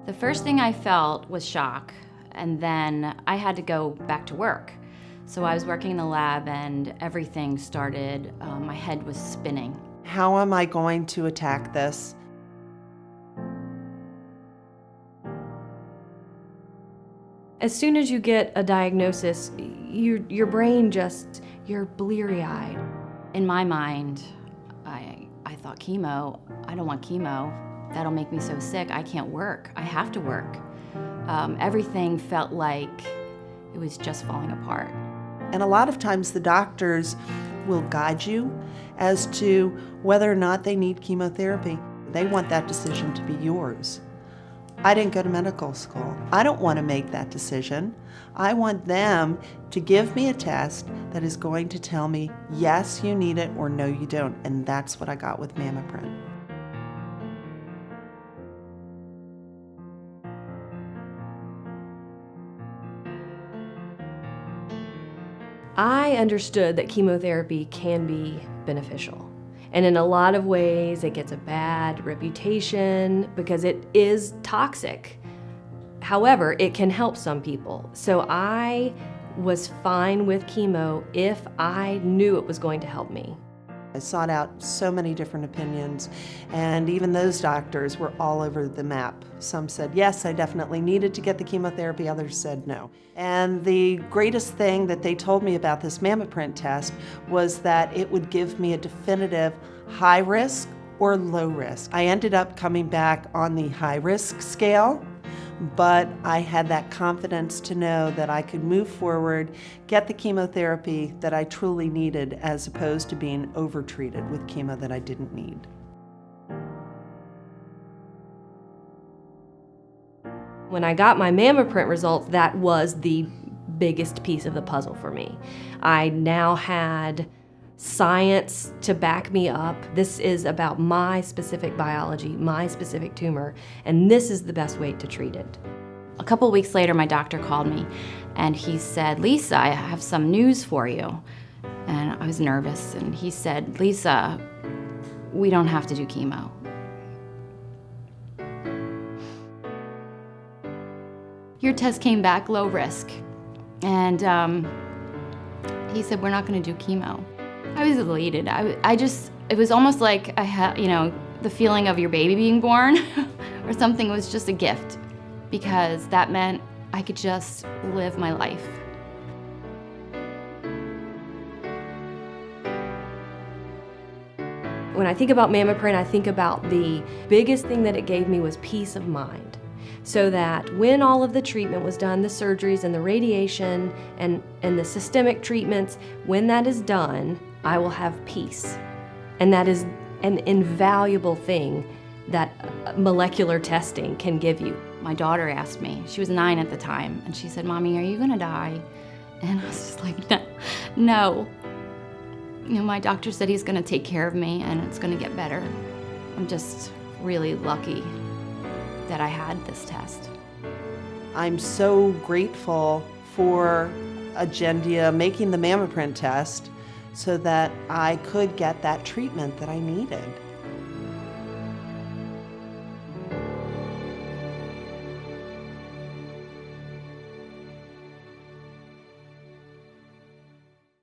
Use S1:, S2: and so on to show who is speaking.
S1: The first thing I felt was shock, and then I had to go back to work. So I was working in the lab and everything started, my head was spinning.
S2: How am I going to attack this?
S3: As soon as you get a diagnosis, your brain just, you're bleary-eyed.
S1: In my mind, I thought chemo, I don't want chemo. That'll make me so sick, I can't work. I have to work. Everything felt like it was just falling apart.
S2: And a lot of times the doctors will guide you as to whether or not they need chemotherapy. They want that decision to be yours. I didn't go to medical school. I don't want to make that decision. I want them to give me a test that is going to tell me, yes, you need it, or no, you don't. And that's what I got with MammaPrint.
S3: I understood that chemotherapy can be beneficial. And in a lot of ways, it gets a bad reputation because it is toxic. However, it can help some people. So I was fine with chemo if I knew it was going to help me.
S2: I sought out so many different opinions, and even those doctors were all over the map. Some said, yes, I definitely needed to get the chemotherapy, others said no. And the greatest thing that they told me about this MammaPrint test was that it would give me a definitive high risk or low risk. I ended up coming back on the high risk scale, but I had that confidence to know that I could move forward, get the chemotherapy that I truly needed, as opposed to being overtreated with chemo that I didn't need.
S3: When I got my MammaPrint results, that was the biggest piece of the puzzle for me. I now had science to back me up. This is about my specific biology, my specific tumor, and this is the best way to treat it.
S1: A couple weeks later, my doctor called me and he said, Lisa, I have some news for you. And I was nervous, and he said, Lisa, we don't have to do chemo. Your test came back low risk. And he said, we're not gonna do chemo. I was elated. It was almost like I had, the feeling of your baby being born or something. Was just a gift, because that meant I could just live my life.
S3: When I think about MammaPrint, I think about the biggest thing that it gave me was peace of mind. So that when all of the treatment was done, the surgeries and the radiation and the systemic treatments, when that is done, I will have peace. And that is an invaluable thing that molecular testing can give you.
S1: My daughter asked me, she was 9 at the time, and she said, Mommy, are you gonna die? And I was just like, no. My doctor said he's gonna take care of me and it's gonna get better. I'm just really lucky that I had this test.
S2: I'm so grateful for Agendia making the MammaPrint test so that I could get that treatment that I needed.